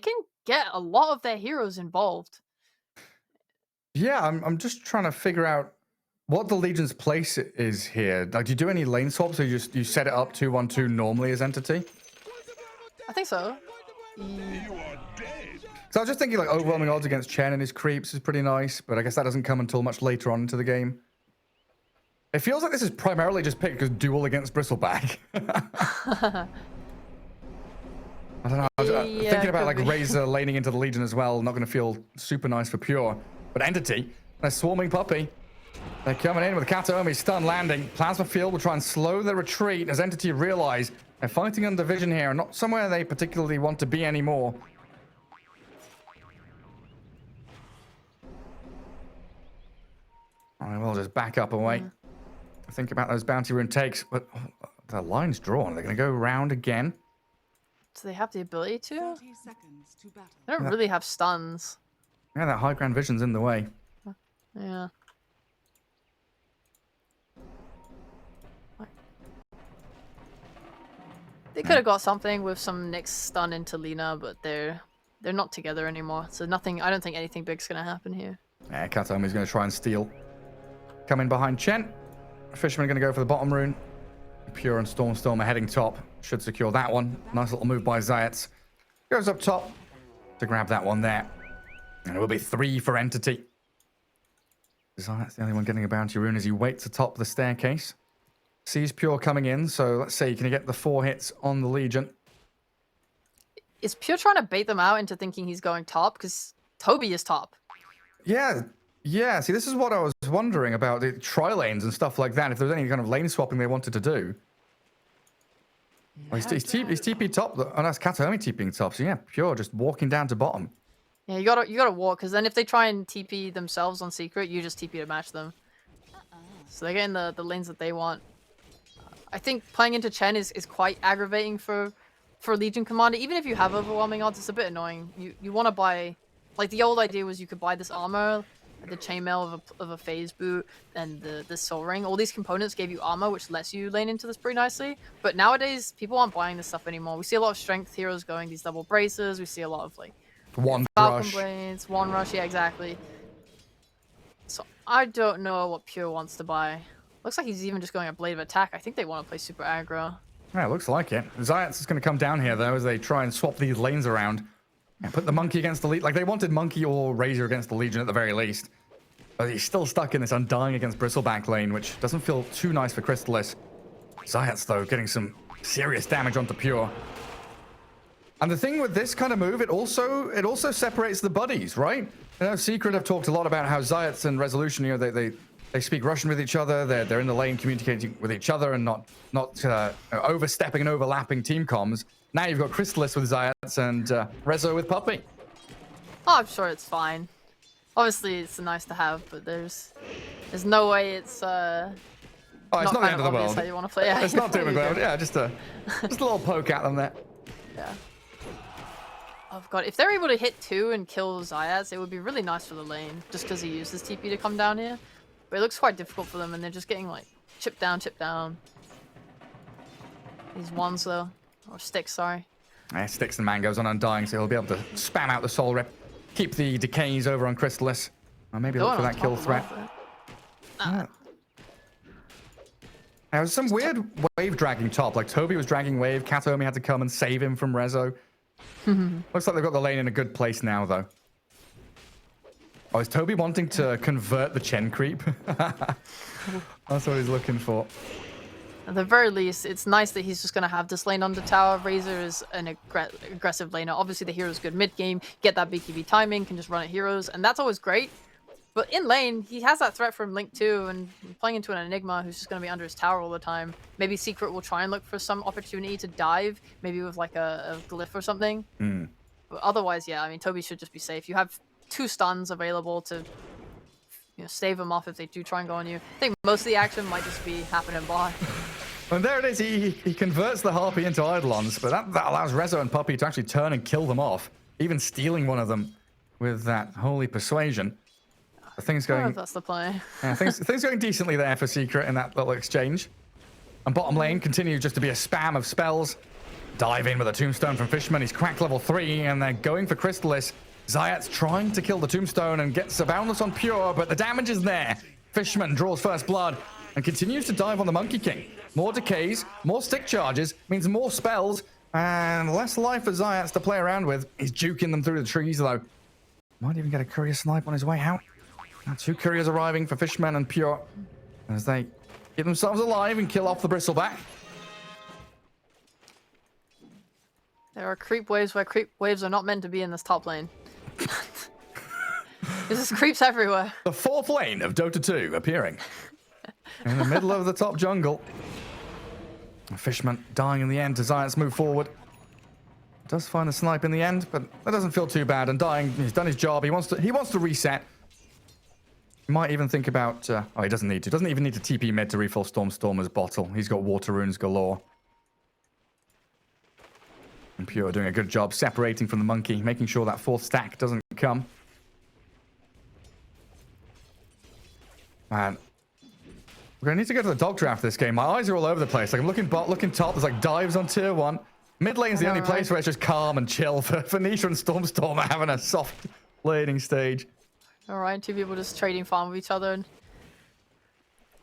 can get a lot of their heroes involved. Yeah, I'm just trying to figure out what the Legion's place is here. Like, do you do any lane swaps, or you set it up 2-1-2 normally as entity? I think so. So I was just thinking, like, overwhelming odds against Chen and his creeps is pretty nice, but I guess that doesn't come until much later on into the game. It feels like this is primarily just picked because duel against Bristleback. I don't know. I was thinking about like Razor laning into the Legion as well. Not going to feel super nice for Pure. But Entity, they're swarming Puppey. They're coming in with Kataomi stun landing. Plasma Field will try and slow the retreat as Entity realize they're fighting under vision here, not somewhere they particularly want to be anymore. I will just back up and wait. Think about those bounty rune takes, but the line's drawn. They're going to go round again. Do they have the ability to? They don't really have stuns. Yeah, that high ground vision's in the way. Yeah. They could have got something with some Nyx stun into Lina, but they're not together anymore. So nothing. I don't think anything big's gonna happen here. Yeah, Kataomi's going to try and steal. Come in behind Chen. Fisherman going to go for the bottom rune. Pure and Storm are heading top. Should secure that one. Nice little move by Zayats. Goes up top to grab that one there. And it will be 3 for Entity. Zayats the only one getting a bounty rune as he waits atop the staircase. Sees Pure coming in, so let's see, can he get the 4 hits on the Legion? Is Pure trying to bait them out into thinking he's going top? Because Toby is top. Yeah, see, this is what I was wondering about the tri-lanes and stuff like that, if there was any kind of lane swapping they wanted to do. Well, he's TP top, and that's Kataomi TPing top, so yeah, Pure just walking down to bottom. Yeah, you gotta walk, because then if they try and TP themselves on secret, you just TP to match them. So they're getting the lanes that they want. I think playing into Chen is quite aggravating for Legion Commander. Even if you have overwhelming odds, it's a bit annoying. You want to buy... Like, the old idea was you could buy this armor, the chainmail of a phase boot, and the soul ring. All these components gave you armor, which lets you lane into this pretty nicely. But nowadays, people aren't buying this stuff anymore. We see a lot of strength heroes going these double braces. We see a lot of, like... One Falcon rush. Blades, one rush, yeah, exactly. So, I don't know what Pure wants to buy. Looks like he's even just going a Blade of Attack. I think they want to play super aggro. Yeah, it looks like it. Zayats is going to come down here, though, as they try and swap these lanes around. And put the Monkey against the Legion. Like, they wanted Monkey or Razor against the Legion at the very least. But he's still stuck in this Undying against Bristleback lane, which doesn't feel too nice for Crystallis. Zayats, though, getting some serious damage onto Pure. And the thing with this kind of move, it also separates the buddies, right? You know, Secret have talked a lot about how Zayats and Resolution, you know, they speak Russian with each other. They're in the lane communicating with each other and not overstepping and overlapping team comms. Now you've got Crystallis with Zayats and Rezo with Puppey. Oh, I'm sure it's fine. Obviously, it's nice to have, but there's no way it's oh, it's not the end of the world. How you want to play. Yeah, it's not doom and gloom. Yeah, just a little poke at them there. Yeah. Oh god, if they're able to hit 2 and kill Zayats, it would be really nice for the lane, just because he uses TP to come down here. But it looks quite difficult for them, and they're just getting, like, chip down. These ones, though. Or sticks, sorry. Yeah, sticks and mangoes on Undying, so he'll be able to spam out the soul rip. Keep the decays over on Crystallis. Or maybe look for that kill threat. Yeah. There was some weird wave dragging top. Like, Toby was dragging wave. Kataomi had to come and save him from Rezo. Looks like they've got the lane in a good place now, though. Oh, is Toby wanting to convert the Chen creep? That's what he's looking for. At the very least, it's nice that he's just going to have this lane under tower. Razor is an aggressive laner. Obviously, the hero's good mid-game. Get that BKB timing, can just run at heroes, and that's always great. But in lane, he has that threat from Link 2, and playing into an Enigma who's just going to be under his tower all the time. Maybe Secret will try and look for some opportunity to dive, maybe with like a glyph or something. But otherwise, yeah, I mean, Toby should just be safe. You have 2 stuns available to stave them off if they do try and go on you. I think most of the action might just be happening by. And there it is. He converts the Harpy into Eidolons, but that allows Rezo and Puppey to actually turn and kill them off, even stealing one of them with that Holy Persuasion. Things going. I don't know if that's the play. Yeah, things going decently there for Secret in that little exchange. And bottom lane continues just to be a spam of spells. dive in with a tombstone from Fishman. He's cracked level 3, and they're going for Crystalis. Zayat's trying to kill the tombstone and gets a boundless on Pure, but the damage is there. Fishman draws first blood and continues to dive on the Monkey King. More decays, more stick charges, means more spells, and less life for Zayats to play around with. He's juking them through the trees, though. Might even get a courier snipe on his way out. Now 2 couriers arriving for Fishman and Pure as they keep themselves alive and kill off the bristleback. There are creep waves where creep waves are not meant to be in this top lane. There's just creeps everywhere. The 4th lane of Dota 2 appearing in the middle of the top jungle. Fishman dying in the end as Zayats move forward. Does find the snipe in the end, but that doesn't feel too bad. And dying, he's done his job. He wants to reset. He might even think about... oh, he doesn't need to. Doesn't even need to TP mid to refill Storm's bottle. He's got water runes galore. And Pure doing a good job separating from the monkey, making sure that 4th stack doesn't come. Man, we're going to need to go to the dog draft this game. My eyes are all over the place. Like, I'm looking bot, looking top. There's like dives on tier 1. Mid lane's the only place where it's just calm and chill. For Nisha and Storm are having a soft laning stage. Alright, 2 people just trading farm with each other. And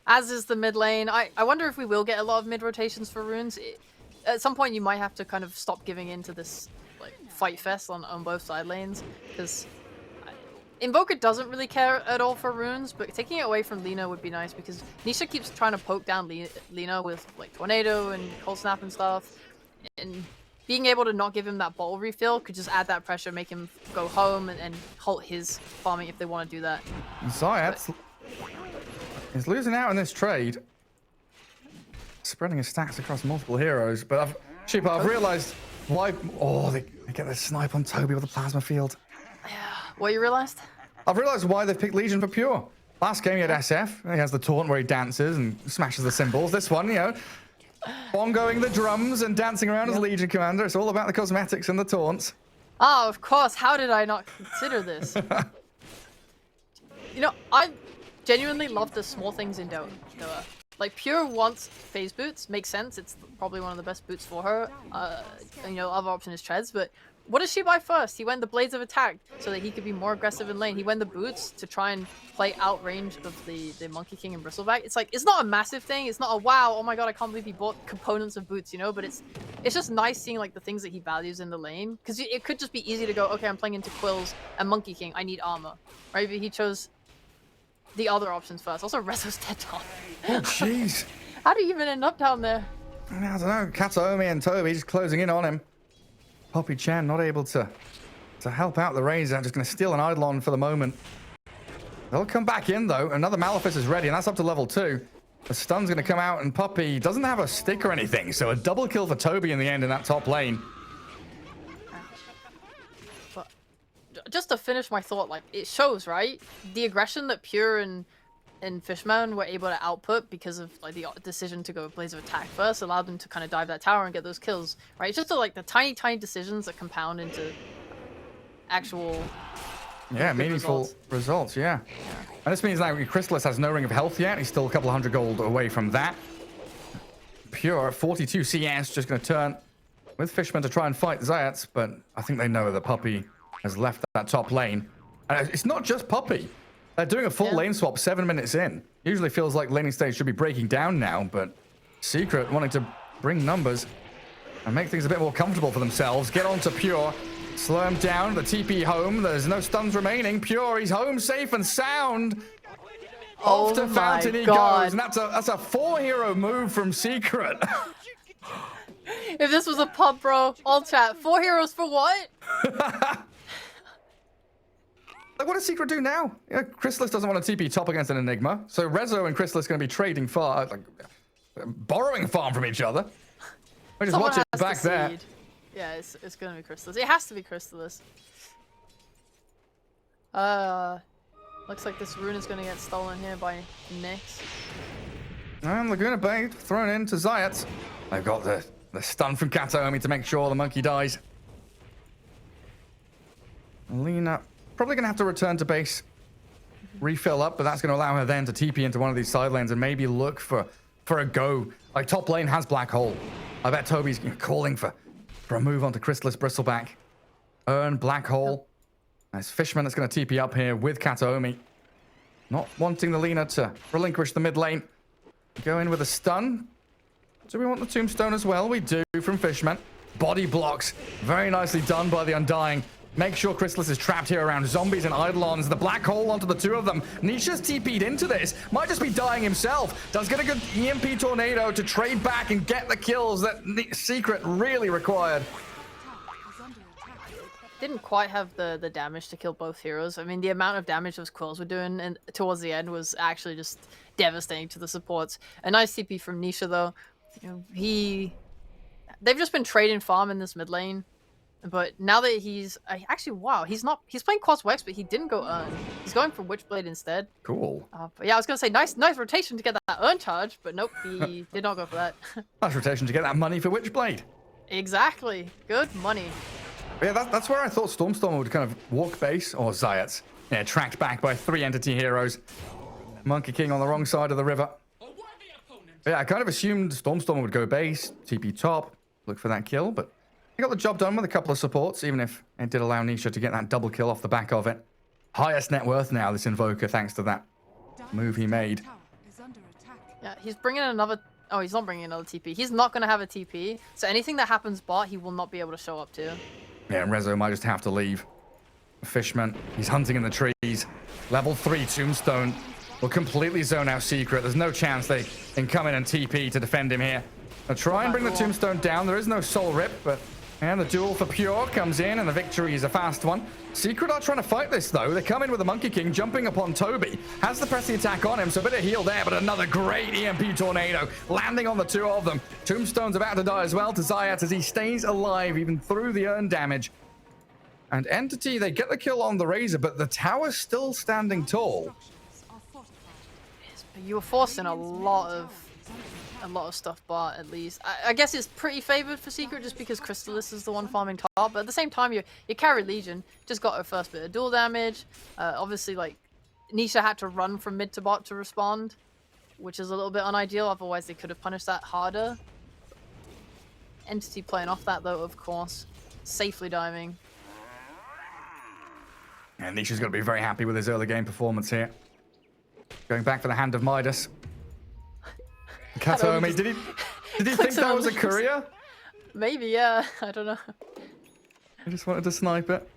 as is the mid lane. I wonder if we will get a lot of mid rotations for runes. At some point, you might have to kind of stop giving into this like fight fest on both side lanes, because Invoker doesn't really care at all for runes, but taking it away from Lina would be nice, because Nisha keeps trying to poke down Lina with like Tornado and Cold Snap and stuff, and being able to not give him that bottle refill could just add that pressure, make him go home and halt his farming if they want to do that. Zayat is losing out in this trade. Spreading his stacks across multiple heroes, but I've realized why... Oh, they get the snipe on Toby with the plasma field. Yeah. What you realized? I've realized why they've picked Legion for Pure. Last game he had SF, he has the taunt where he dances and smashes the cymbals. This one, you know, bongoing the drums and dancing around as Legion Commander. It's all about the cosmetics and the taunts. Oh, of course. How did I not consider this? You know, I genuinely love the small things in Dota. Like, Pure wants phase boots. Makes sense. It's probably one of the best boots for her. You know, other option is treads, but what does she buy first? He went the Blades of Attack so that he could be more aggressive in lane. He went the boots to try and play out range of the Monkey King and Bristleback. It's like, it's not a massive thing. It's not a wow, oh my god, I can't believe he bought components of boots, you know? But it's just nice seeing like the things that he values in the lane. Because it could just be easy to go, okay, I'm playing into Quills and Monkey King, I need armor. Right? But he chose the other options first. Also, Rezo's dead down. Oh, jeez. How do you even end up down there? I don't know. Kataomi and Toby just closing in on him. Poppy Chen not able to help out the Razor. Just going to steal an Eidolon for the moment. They'll come back in, though. Another Malefice is ready, and that's up to level 2. The stun's going to come out, and Poppy doesn't have a stick or anything. So a double kill for Toby in the end in that top lane. But just to finish my thought, like, it shows, right? The aggression that Pure and Fishman were able to output because of like the decision to go Blaze of Attack first allowed them to kind of dive that tower and get those kills, right? It's just like the tiny decisions that compound into actual meaningful results. Yeah. And this means now Crystalis has no ring of health yet. He's still a couple of 100 gold away from that. Pure 42 CS just going to turn with Fishman to try and fight Zayats, but I think they know that Puppy has left that top lane. And it's not just Puppy. They're doing a full lane swap 7 minutes in. Usually feels like laning stage should be breaking down now, but Secret wanting to bring numbers and make things a bit more comfortable for themselves. Get on to Pure. Slow him down. The TP home. There's no stuns remaining. Pure, he's home safe and sound. Off to Fountain he goes. And that's a 4-hero move from Secret. If this was a pub, bro, all chat. 4 heroes for what? Like, what does Secret do now? Yeah, Crystalis doesn't want to TP top against an Enigma, so Rezo and Crystalis going to be trading borrowing farm from each other. We just watch it back there. Yeah, it's going to be Crystalis. It has to be Crystalis. Looks like this rune is going to get stolen here by Nyx. And Laguna Bay thrown into Zayat. They've got the stun from Kataomi to make sure the monkey dies. Lina probably going to have to return to base, refill up, but that's going to allow her then to TP into one of these side lanes and maybe look for a go. Like, top lane has Black Hole. I bet Toby's calling for for a move onto Chrysalis Bristleback. Earn Black Hole. Nice Fishman that's going to TP up here with Kataomi. Not wanting the Lina to relinquish the mid lane. Go in with a stun. Do we want the Tombstone as well? We do from Fishman. Body blocks. Very nicely done by the Undying. Make sure Chrysalis is trapped here around zombies and Eidolons. The Black Hole onto the two of them. Nisha's TP'd into this. Might just be dying himself. Does get a good EMP tornado to trade back and get the kills that Secret really required. Didn't quite have the damage to kill both heroes. I mean, the amount of damage those quills were doing and towards the end was actually just devastating to the supports. A nice TP from Nisha though. You know, they've just been trading farm in this mid lane. But now that he's actually, wow, he's playing Quas Wex, but he didn't go Earn. He's going for Witchblade instead. Cool. But yeah, I was gonna say nice rotation to get that Earn charge, but nope, he did not go for that. Nice rotation to get that money for Witchblade. Exactly, good money. But yeah, that's where I thought Stormstormer would kind of walk base, or Zayats. Yeah, tracked back by 3 entity heroes. Monkey King on the wrong side of the river. But yeah, I kind of assumed Stormstormer would go base, TP top, look for that kill, but he got the job done with a couple of supports, even if it did allow Nisha to get that double kill off the back of it. Highest net worth now, this Invoker, thanks to that move he made. Yeah, he's bringing in another... Oh, he's not bringing another TP. He's not going to have a TP, so anything that happens bot, he will not be able to show up to. Yeah, Rezo might just have to leave. Fishman, he's hunting in the trees. Level 3 Tombstone will completely zone out Secret. There's no chance they can come in and TP to defend him here. They'll try and bring the Tombstone down. There is no Soul Rip, but and the duel for Pure comes in, and the victory is a fast one. Secret are trying to fight this, though. They come in with the Monkey King jumping upon Toby. Has the pressing attack on him, so a bit of heal there, but another great EMP tornado landing on the two of them. Tombstone's about to die as well to Zayat as he stays alive even through the earn damage. And Entity, they get the kill on the Razor, but the tower's still standing tall. You were forcing a lot of stuff bot, at least. I guess it's pretty favored for Secret just because Chrysalis is the one farming top, but at the same time, your carry Legion just got her first bit of dual damage. Obviously, like, Nisha had to run from mid to bot to respond, which is a little bit unideal, otherwise they could have punished that harder. Entity playing off that, though, of course. Safely diving. And Nisha's going to be very happy with his early game performance here. Going back for the Hand of Midas. Kataomi, did he think that was a courier? Maybe, yeah. I don't know. I just wanted to snipe it.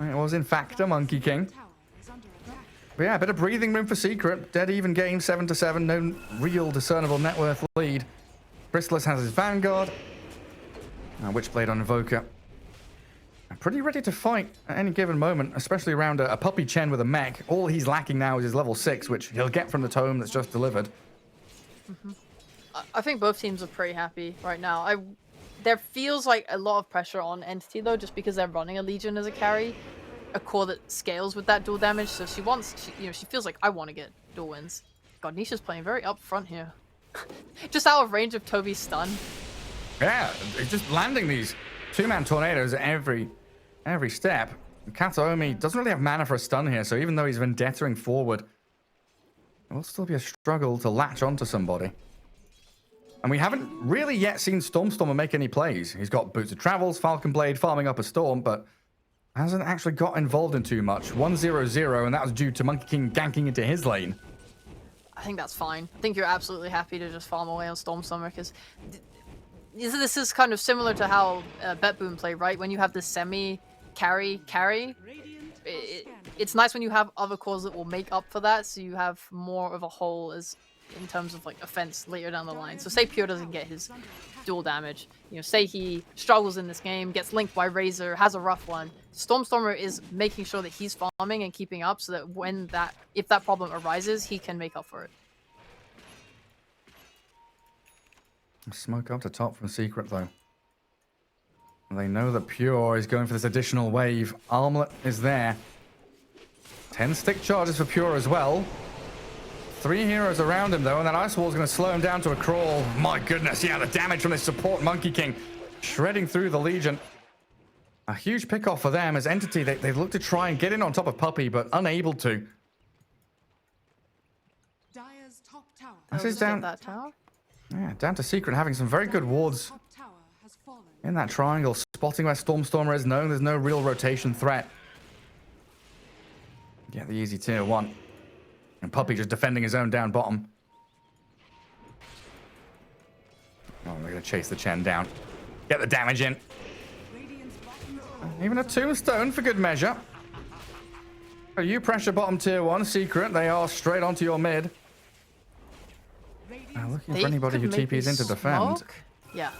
It was in fact a Monkey King. But yeah, a bit of breathing room for Secret. Dead even game, 7-7. No real discernible net worth lead. Chrysalis has his Vanguard. Witchblade on Invoker. Pretty ready to fight at any given moment, especially around a Puppy Chen with a mech. All he's lacking now is his level 6, which he'll get from the tome that's just delivered. I think both teams are pretty happy right now. There feels like a lot of pressure on Entity though, just because they're running a Legion as a carry, a core that scales with that dual damage. So she feels like I want to get dual wins. God, Nisha's playing very up front here, just out of range of Toby's stun. Yeah, it's just landing these 2-man tornadoes at every step. Kataomi doesn't really have mana for a stun here, so even though he's vendettering forward, it will still be a struggle to latch onto somebody. And we haven't really yet seen Stormstormer make any plays. He's got Boots of Travels, Falcon Blade, farming up a Storm, but hasn't actually got involved in too much. 1-0-0, and that was due to Monkey King ganking into his lane. I think that's fine. I think you're absolutely happy to just farm away on Stormstormer, because this is kind of similar to how Betboon played, right? When you have this semi-carry, it's nice when you have other cores that will make up for that, so you have more of a whole as in terms of like offense later down the line. So say Pure doesn't get his dual damage, say he struggles in this game, gets linked by Razor, has a rough one. Stormstormer is making sure that he's farming and keeping up so that if that problem arises, he can make up for it. Smoke up to top from Secret though. They know that Pure is going for this additional wave. Armlet is there. 10 stick charges for Pure as well. 3 heroes around him though, and that Ice Wall is going to slow him down to a crawl. My goodness, yeah, the damage from this support Monkey King shredding through the Legion. A huge pick-off for them as Entity. They've looked to try and get in on top of Puppy, but unable to. This is down that tower. Yeah, down to Secret having some very good wards in that triangle, spotting where Stormstormer is, knowing there's no real rotation threat. Get the easy tier 1. And Puppey just defending his own down bottom. Oh, we're going to chase the Chen down. Get the damage in. Even a tombstone for good measure. You pressure bottom tier 1, Secret. They are straight onto your mid. Looking for anybody who TPs in to defend. Smoke? Yeah,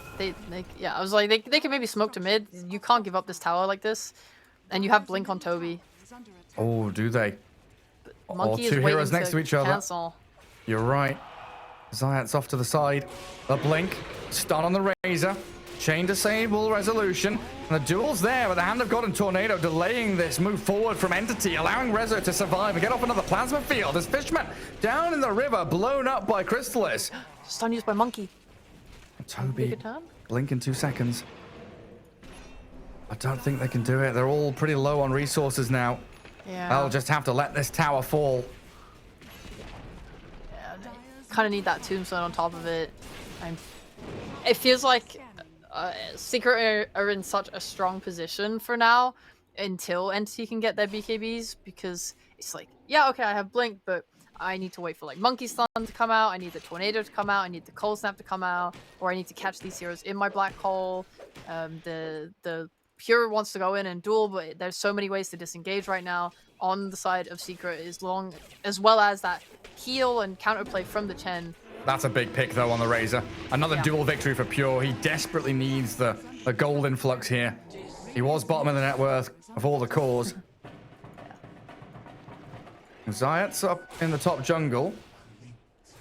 yeah. I was like, they can maybe smoke to mid. You can't give up this tower like this, and you have blink on Toby. Oh, do they? Monkey two is heroes next to each other. Cancel. You're right. Zayat's off to the side. The blink, stun on the Razor, chain disable resolution. And the duel's there, but the Hand of God and Tornado delaying this move forward from Entity, allowing Rezo to survive and get off another plasma field as Fishman down in the river, blown up by Crystalis. Stun used by Monkey. Toby, blink in 2 seconds. I don't think they can do it. They're all pretty low on resources now. Yeah. They'll just have to let this tower fall. Yeah, kind of need that tombstone on top of it. It feels like Secret are in such a strong position for now until Entity can get their BKBs, because it's like, yeah, okay, I have Blink, but I need to wait for like Monkey Stun to come out, I need the Tornado to come out, I need the Cold Snap to come out, or I need to catch these heroes in my Black Hole. The Pure wants to go in and duel, but there's so many ways to disengage right now on the side of Secret, as well as that heal and counterplay from the Chen. That's a big pick, though, on the Razor. Another dual victory for Pure. He desperately needs the gold influx here. He was bottom of the net worth of all the cores. Zayat's up in the top jungle.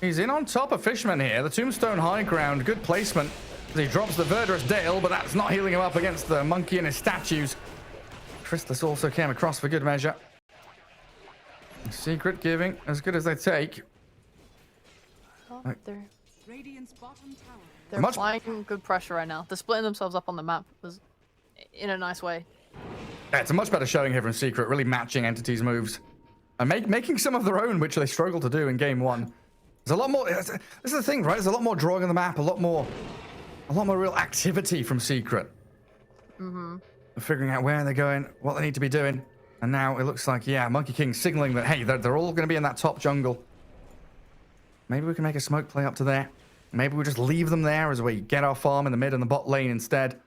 He's in on top of Fishman here. The Tombstone high ground. Good placement as he drops the Verdurous Dale, but that's not healing him up against the Monkey and his statues. Crystalis also came across for good measure. Secret giving as good as they take. Oh, they're applying good pressure right now. They're splitting themselves up on the map in a nice way. Yeah, it's a much better showing here from Secret, really matching Entity's moves. And making some of their own, which they struggled to do in game 1. There's a lot more. This is the thing, right? There's a lot more drawing on the map, a lot more real activity from Secret. Mm-hmm. Figuring out where they're going, what they need to be doing. And now it looks like, yeah, Monkey King signaling that, hey, they're all going to be in that top jungle. Maybe we can make a smoke play up to there. Maybe we just leave them there as we get our farm in the mid and the bot lane instead.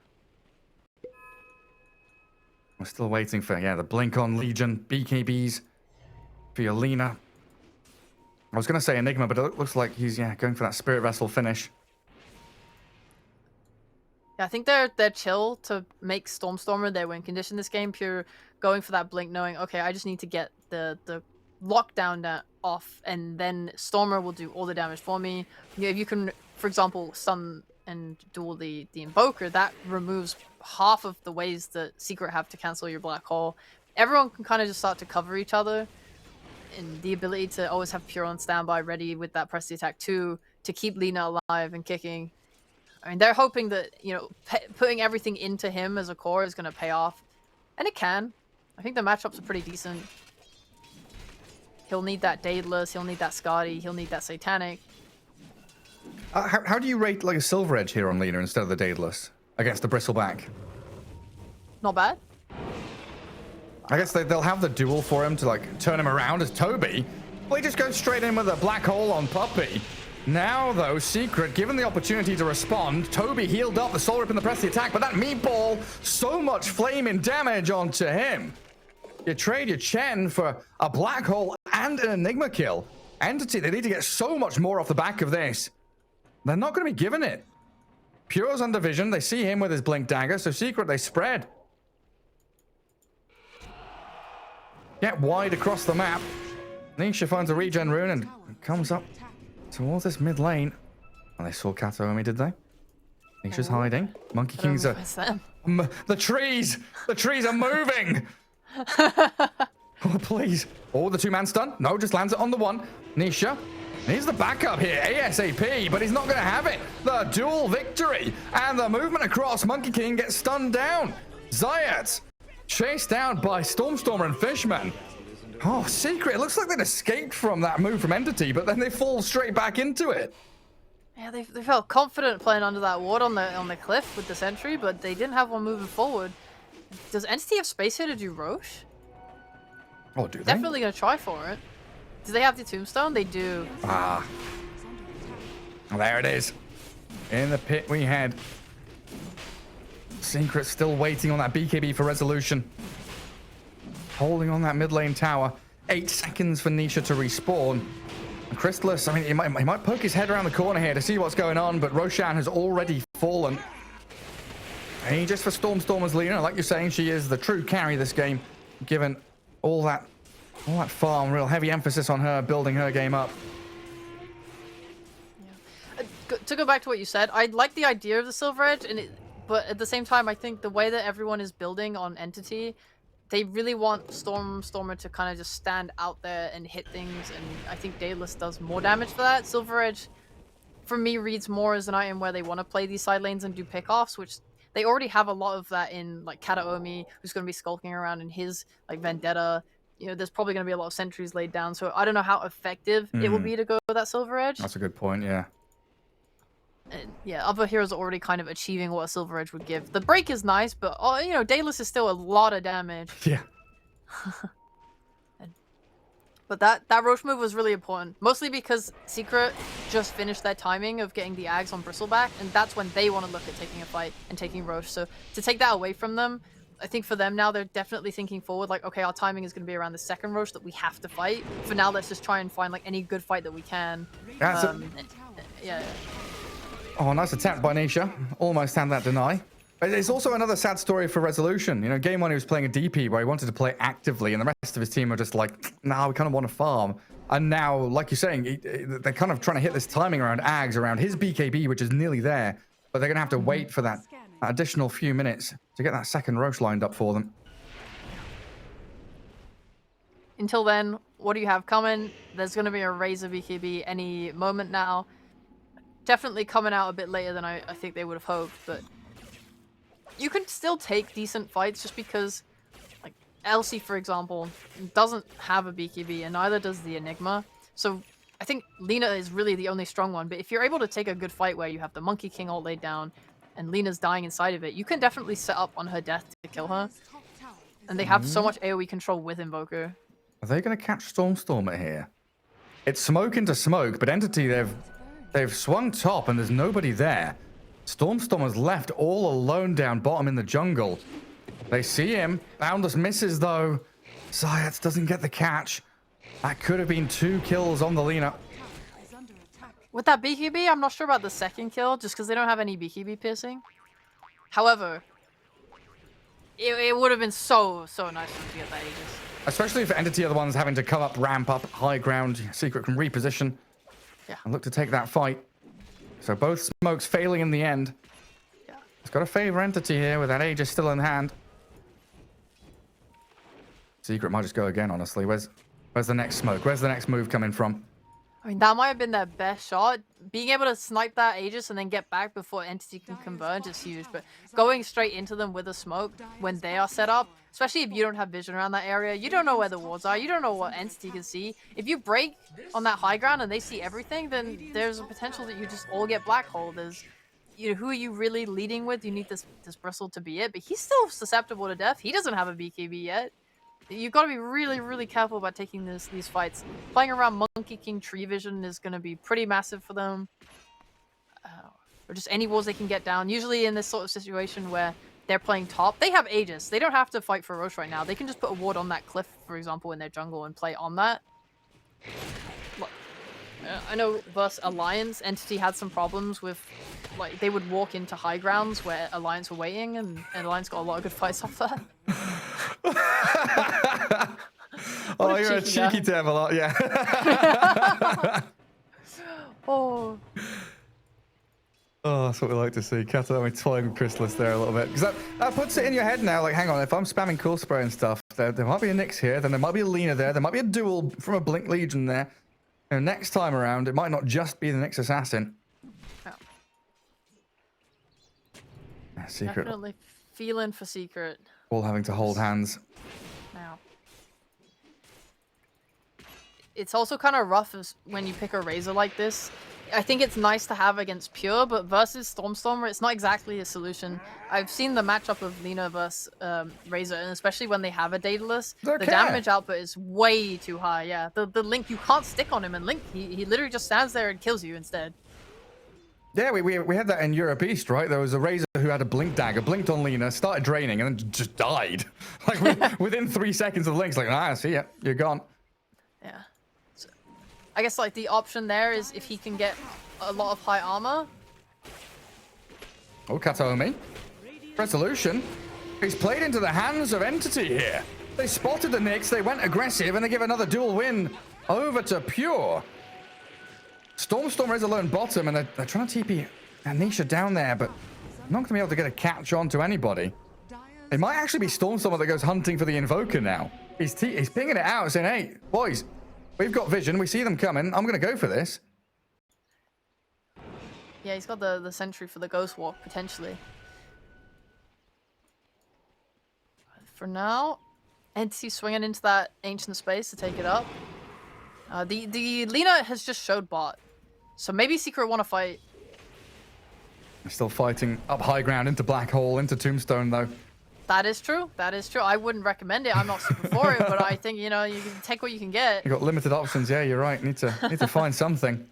We're still waiting for, yeah, the blink on Legion, BKBs, Violina. I was going to say Enigma, but it looks like he's, yeah, going for that Spirit Vessel finish. Yeah, I think they're chill to make Stormstormer their win condition this game. Pure going for that blink, knowing, okay, I just need to get the lockdown off, and then Stormer will do all the damage for me. If you can, for example, stun and duel the Invoker, that removes half of the ways that Secret have to cancel your Black Hole. Everyone can kind of just start to cover each other, and the ability to always have Pure on standby ready with that press the attack too, to keep Lina alive and kicking. I mean, they're hoping that, you know, putting everything into him as a core is going to pay off. And it can. I think the matchups are pretty decent. He'll need that Daedalus, he'll need that Scotty, he'll need that Satanic. How do you rate like a Silver Edge here on Lina instead of the Daedalus against the Bristleback? Not bad. I guess they'll have the duel for him to like turn him around as Toby. Well, he just goes straight in with a Black Hole on Puppey. Now, though, Secret, given the opportunity to respond, Toby healed up the Soul Rip and the press the attack, but that Meatball, so much flaming damage onto him. You trade your Chen for a Black Hole and an Enigma kill. Entity, they need to get so much more off the back of this. They're not going to be given it. Pure's on division. They see him with his Blink Dagger, so Secret, they spread. Get wide across the map. Nisha finds a regen rune and comes up towards this mid lane. And they saw Kataomi, did they? Nisha's hiding. Monkey King's are... The trees are moving! Oh, please. Oh, the two-man stun. No, just lands it on the one. Nisha needs the backup here, ASAP, but he's not going to have it. The dual victory and the movement across. Monkey King gets stunned down. Zayat chased down by Stormstormer and Fishman. Oh, Secret. It looks like they'd escaped from that move from Entity, but then they fall straight back into it. Yeah, they felt confident playing under that ward on the cliff with the sentry, but they didn't have one moving forward. Does Entity have space here to do Roche? Oh, do they? Definitely gonna try for it. Do they have the tombstone? They do. Ah. There it is. In the pit we head. Secret still waiting on that BKB for resolution. Holding on that mid lane tower. 8 seconds for Nisha to respawn. And Crystallis, I mean, he might poke his head around the corner here to see what's going on, but Roshan has already fallen. Aegis for Stormstormer's Lina. Like you're saying, she is the true carry this game, given all that farm, real heavy emphasis on her, building her game up. Yeah. To go back to what you said, I like the idea of the Silver Edge, but at the same time, I think the way that everyone is building on Entity, they really want Stormer to kind of just stand out there and hit things, and I think Daedalus does more damage for that. Silver Edge, for me, reads more as an item where they want to play these side lanes and do pickoffs, which they already have a lot of that in, like, Kataomi, who's going to be skulking around in his, like, Vendetta. You know, there's probably going to be a lot of sentries laid down, so I don't know how effective it will be to go with that Silver Edge. That's a good point, yeah. And yeah, other heroes are already kind of achieving what a Silver Edge would give. The break is nice, but, you know, Daedalus is still a lot of damage. Yeah. But that Roche move was really important, mostly because Secret just finished their timing of getting the Ags on Bristleback, and that's when they want to look at taking a fight and taking Roche. So to take that away from them, I think for them now, they're definitely thinking forward, like, okay, our timing is going to be around the second Roche that we have to fight. For now, let's just try and find, like, any good fight that we can. Yeah. Oh, nice attempt by Nisha. Almost had that deny. It's also another sad story for Resolution. You know, game 1 he was playing a DP where he wanted to play actively, and the rest of his team are just like, nah, we kind of want to farm. And now, like you're saying, they're kind of trying to hit this timing around Ags, around his BKB, which is nearly there. But they're going to have to wait for that additional few minutes to get that second Roche lined up for them. Until then, what do you have coming? There's going to be a Razor BKB any moment now. Definitely coming out a bit later than I think they would have hoped, but you can still take decent fights just because, like, Elsie, for example, doesn't have a BKB, and neither does the Enigma. So I think Lina is really the only strong one, but if you're able to take a good fight where you have the Monkey King all laid down and Lina's dying inside of it, you can definitely set up on her death to kill her. And they have so much AoE control with Invoker. Are they going to catch Stormstormer here? It's smoke into smoke, but Entity, they've swung top and there's nobody there. Stormstormer's left all alone down bottom in the jungle. They see him. Boundless misses, though. Zayats doesn't get the catch. That could have been 2 kills on the Lina. With that BKB, I'm not sure about the second kill, just because they don't have any BKB piercing. However, it would have been so nice for them to get that Aegis. Especially if Entity are the ones having to come up, ramp up, high ground. Secret can reposition. Yeah. And look to take that fight. So both smokes failing in the end. Yeah. It's got to favor Entity here with that Aegis still in hand. Secret might just go again, honestly. Where's the next smoke? Where's the next move coming from? I mean, that might have been their best shot. Being able to snipe that Aegis and then get back before Entity can converge is huge. But going straight into them with a smoke when they are set up, especially if you don't have vision around that area, you don't know where the wards are, you don't know what Entity can see. If you break on that high ground and they see everything, then there's a potential that you just all get black hole. There's, you know, who are you really leading with? You need this Bristle to be it, but he's still susceptible to death. He doesn't have a BKB yet. You've got to be really, really careful about taking these fights. Playing around Monkey King tree vision is going to be pretty massive for them. Or just any walls they can get down. Usually in this sort of situation where they're playing top, they have Aegis. They don't have to fight for Roche right now. They can just put a ward on that cliff, for example, in their jungle and play on that. I know versus Alliance, Entity had some problems with, like, they would walk into high grounds where Alliance were waiting, and Alliance got a lot of good fights off that. Oh, you're a cheeky devil, yeah. Oh, that's what we like to see. Kataomi toying with Crystallis there a little bit. Because that puts it in your head now, like, hang on, if I'm spamming Cool Spray and stuff, there might be a Nyx here, then there might be a Lina there might be a duel from a Blink Legion there. And next time around, it might not just be the Nyx Assassin. Oh. Secret. Definitely feeling for Secret. All having to hold hands. Now. It's also kind of rough when you pick a Razor like this. I think it's nice to have against Pure, but versus Stormstormer, it's not exactly a solution. I've seen the matchup of Lina versus Razor, and especially when they have a Daedalus, the damage output is way too high. Yeah, the Link, you can't stick on him, and Link, he literally just stands there and kills you instead. Yeah, we had that in Europe East, right? There was a Razor who had a blink dagger, blinked on Lina, started draining, and then just died. Like within 3 seconds of the Link's like, see ya, you're gone. Yeah. So, I guess like the option there is if he can get a lot of high armor. Oh, Kataomi. Resolution. He's played into the hands of Entity here. They spotted the Nyx, they went aggressive, and they give another dual win over to Pure. Stormstormer is alone bottom, and they're trying to TP Anisha down there, but not going to be able to get a catch on to anybody. It might actually be Stormstormer that goes hunting for the Invoker now. He's pinging it out, saying, hey, boys, we've got vision. We see them coming. I'm going to go for this. Yeah, he's got the sentry for the Ghost Walk, potentially. For now, Entity swinging into that ancient space to take it up. The Lina has just showed bot. So maybe Secret want to fight. They're still fighting up high ground into Black Hole, into Tombstone, though. That is true. That is true. I wouldn't recommend it. I'm not super for it, but I think, you know, you can take what you can get. You've got limited options. Yeah, you're right. Need to find something.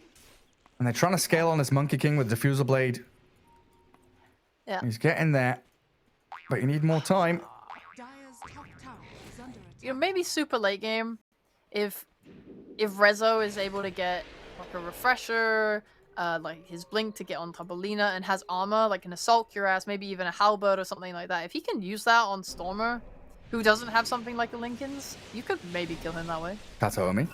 And they're trying to scale on this Monkey King with Diffusal Blade. Yeah. He's getting there. But you need more time. You know, maybe super late game. If Rezo is able to get like a refresher, like his blink to get on top of Lina and has armor, like an assault cuirass, maybe even a halberd or something like that. If he can use that on Stormer, who doesn't have something like a Linken's, you could maybe kill him that way. Kataomi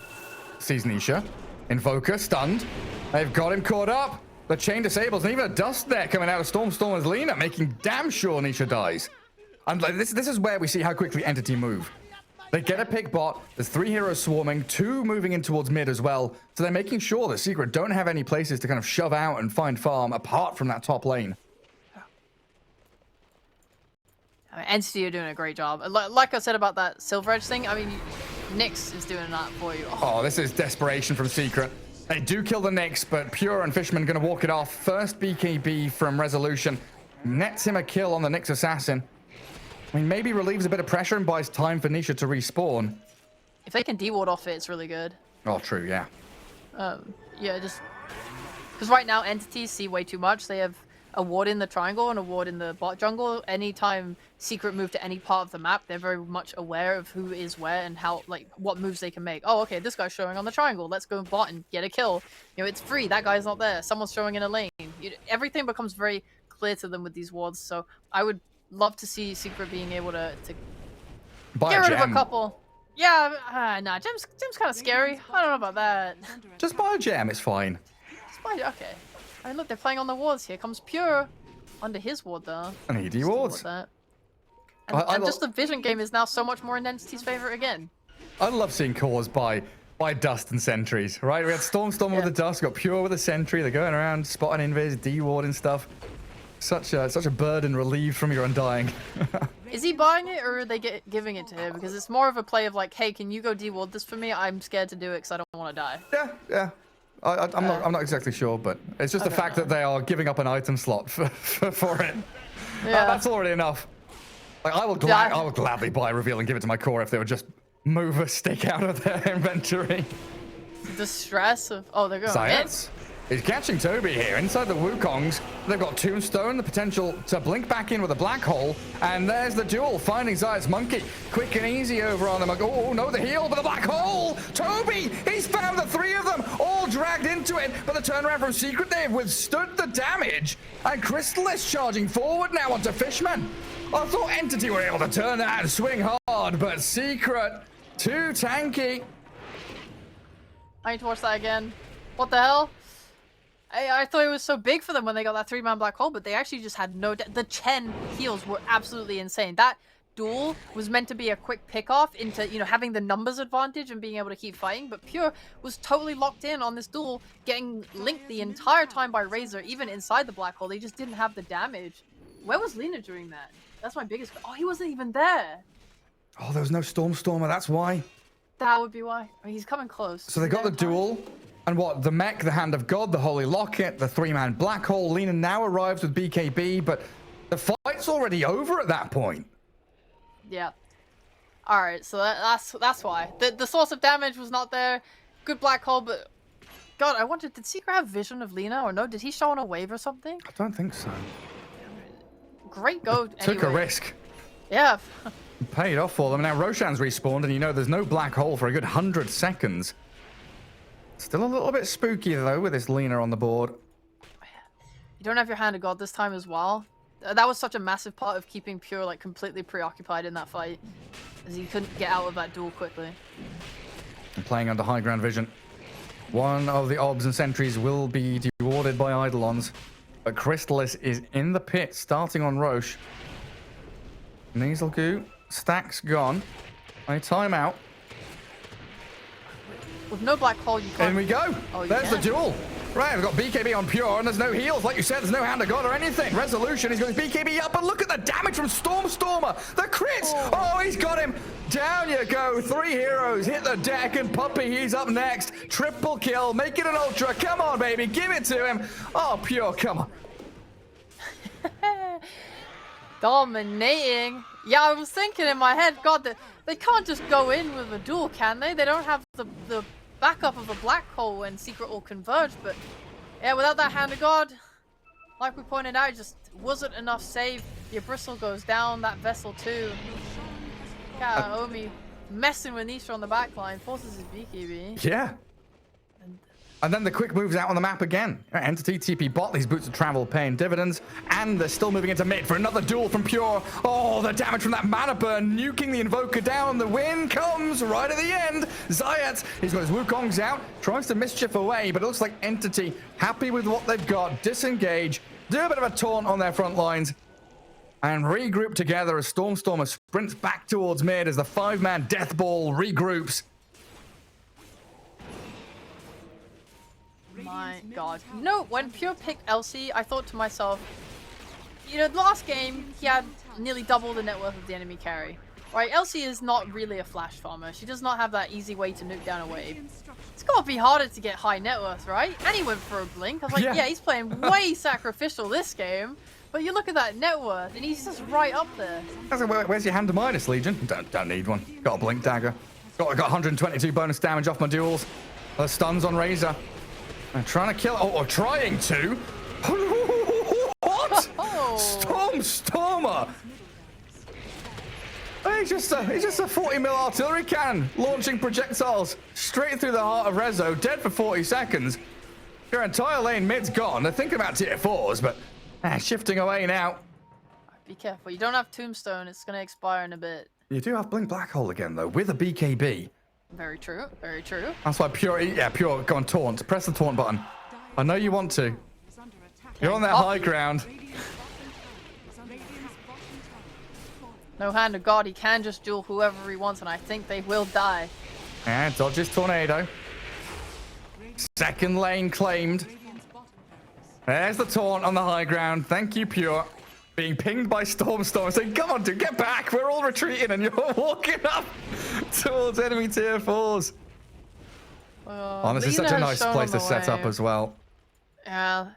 sees Nisha. Invoker stunned. They've got him caught up. The chain disables, and even a dust there coming out of Stormstormer's Lina, making damn sure Nisha dies. And like, this is where we see how quickly Entity move. They get a pick bot. There's 3 heroes swarming, 2 moving in towards mid as well. So they're making sure that Secret don't have any places to kind of shove out and find farm apart from that top lane. I mean, Entity are doing a great job. Like I said about that Silver Edge thing, I mean, Nyx is doing that for you. Oh, this is desperation from Secret. They do kill the Nyx, but Pure and Fishman going to walk it off. First BKB from Resolution. Nets him a kill on the Nyx Assassin. I mean, maybe relieves a bit of pressure and buys time for Nisha to respawn. If they can D-ward off it, it's really good. Oh, true, yeah. Yeah, just... Because right now, entities see way too much. They have a ward in the triangle and a ward in the bot jungle. Anytime Secret move to any part of the map, they're very much aware of who is where and how, like, what moves they can make. Oh, okay, this guy's showing on the triangle. Let's go bot and get a kill. You know, it's free. That guy's not there. Someone's showing in a lane. Everything becomes very clear to them with these wards. So I would love to see Secret being able to get rid of a couple. Yeah, nah, Gem's kind of scary. I don't know about that. Just buy a gem, it's fine. Okay. I mean, look, they're playing on the wards. Here comes Pure under his ward, though. An ED ward. And just the vision game is now so much more in Entity's favor again. I love seeing cores by dust and sentries, right? We had Stormstormer with the dust, got Pure with a sentry. They're going around spotting invis, D-ward and stuff. Such a burden relieved from your Undying. Is he buying it or are they giving it to him? Because it's more of a play of like, hey, can you go D-ward this for me? I'm scared to do it because I don't want to die. Yeah. I'm not exactly sure, but it's just the fact that they are giving up an item slot for it. Yeah. That's already enough. Like, I will gladly buy Reveal and give it to my core if they would just move a stick out of their inventory. The stress of... Oh, they're going Science. He's catching Toby here inside the Wukongs. They've got Tombstone, the potential to blink back in with a Black Hole. And there's the duel, finding Zayat's Monkey. Quick and easy over on them. Oh, no, the heal, but the Black Hole! Toby! He's found the 3 of them, all dragged into it. But the turnaround from Secret, they've withstood the damage. And Crystal is charging forward now onto Fishman. I thought Entity were able to turn that and swing hard, but Secret, too tanky. I need to watch that again. What the hell? I thought it was so big for them when they got that 3-man Black Hole, but they actually just had no... The Chen heals were absolutely insane. That duel was meant to be a quick pick-off into, you know, having the numbers advantage and being able to keep fighting, but Pure was totally locked in on this duel, getting linked the entire time by Razor, even inside the Black Hole. They just didn't have the damage. Where was Lina during that? That's my biggest... Oh, he wasn't even there. Oh, there was no Stormstormer, that's why. That would be why. I mean, he's coming close. So they got the duel. And what? The mech, the Hand of God, the Holy Locket, the 3-man Black Hole. Lina now arrives with BKB, but the fight's already over at that point. Yeah. All right, so that's why the source of damage was not there. Good Black Hole, but God, I wondered, did Seeker have vision of Lina or no? Did he show on a wave or something? I don't think so. Great go. Took a risk. Yeah. Paid off for them. Now Roshan's respawned, and you know there's no Black Hole for a good 100 seconds. Still a little bit spooky, though, with this Lina on the board. You don't have your Hand of God this time as well. That was such a massive part of keeping Pure like completely preoccupied in that fight, as he couldn't get out of that duel quickly. And playing under high ground vision. One of the obs and sentries will be rewarded by Eidolons, but Chrysalis is in the pit, starting on Roche. Nasal Goo, stacks gone. A timeout. With no Black Hole, you can't... In we go. Oh, There's the duel. Right, we've got BKB on Pure, and there's no heals. Like you said, there's no Hand of God or anything. Resolution, he's got his BKB up, and look at the damage from Stormer. The crits. Oh, he's got him. Down you go. 3 heroes hit the deck, and Puppy, he's up next. Triple kill. Make it an ultra. Come on, baby. Give it to him. Oh, Pure, come on. Dominating. Yeah, I was thinking in my head, God, they can't just go in with a duel, can they? They don't have the backup of a Black Hole when Secret all converge, but yeah, without that Hand of God, like we pointed out, it just wasn't enough save. Your Bristle goes down, that Vessel too. Yeah, Omi messing with Nisha on the backline, forces his BKB. Yeah. And then the quick moves out on the map again. Entity, TP bot, these boots of travel paying dividends. And they're still moving into mid for another duel from Pure. Oh, the damage from that mana burn, nuking the Invoker down. The win comes right at the end. Zayat, he's got his Wukongs out, tries to mischief away, but it looks like Entity happy with what they've got. Disengage, do a bit of a taunt on their front lines, and regroup together as Stormer sprints back towards mid as the 5-man Death Ball regroups. My God. You know, when Pure picked Elsie, I thought to myself, you know, last game, he had nearly double the net worth of the enemy carry. Right, Elsie is not really a flash farmer. She does not have that easy way to nuke down a wave. It's gotta be harder to get high net worth, right? And he went for a blink. I was like, yeah he's playing way sacrificial this game. But you look at that net worth, and he's just right up there. Where's your Hand of Midas, Legion? Don't need one. Got a blink dagger. Got 122 bonus damage off my duels. The stuns on Razor. I'm trying to kill. Or trying to. What? Stormer. He's just a 40 mil artillery cannon launching projectiles straight through the heart of Rezo, dead for 40 seconds. Your entire lane mid's gone. They're thinking about tier 4s, but shifting away now. Be careful. You don't have Tombstone. It's going to expire in a bit. You do have Blink Black Hole again, though, with a BKB. Very true. Very true. That's why Pure, Pure, go on, taunt. Press the taunt button. I know you want to. You're on that high ground. No Hand of God. He can just duel whoever he wants, and I think they will die. And dodges Tornado. Second lane claimed. There's the taunt on the high ground. Thank you, Pure. Being pinged by Storm saying, come on, dude, get back. We're all retreating, and you're walking up towards enemy tier 4s. Oh, this is such a nice place to set up as well. Yeah.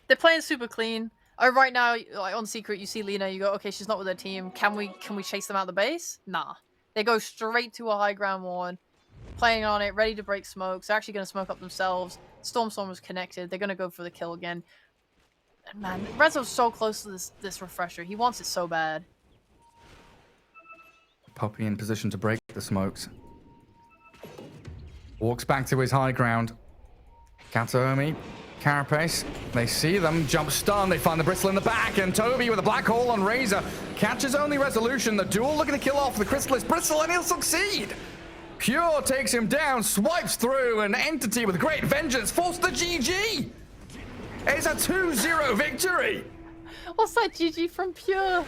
They're playing super clean. Right now, like on Secret, you see Lina, you go, okay, she's not with her team. Can we chase them out the base? Nah. They go straight to a high ground ward, playing on it, ready to break smokes. They're actually going to smoke up themselves. Storm was connected. They're going to go for the kill again. And man, Rezo's so close to this refresher. He wants it so bad. Puppy in position to break the smokes. Walks back to his high ground. Kataomi, Carapace. They see them, jump stun. They find the Bristle in the back, and Toby with a Black Hole on Razor catches only Resolution. The duel looking to kill off the Chrysalis Bristle, and he'll succeed. Pure takes him down, swipes through, and Entity with great vengeance forced the GG. It's a 2-0 victory. What's that GG from Pure?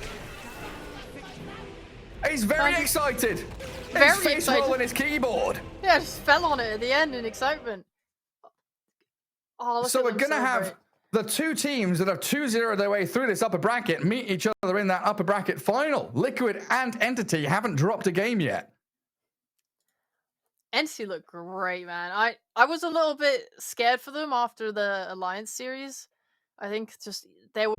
He's very excited. His face rolling his keyboard. Yeah, just fell on it at the end in excitement. Oh, so we're going to have the two teams that have 2-0 their way through this upper bracket meet each other in that upper bracket final. Liquid and Entity haven't dropped a game yet. Entity looked great, man. I was a little bit scared for them after the Alliance series. I think just they were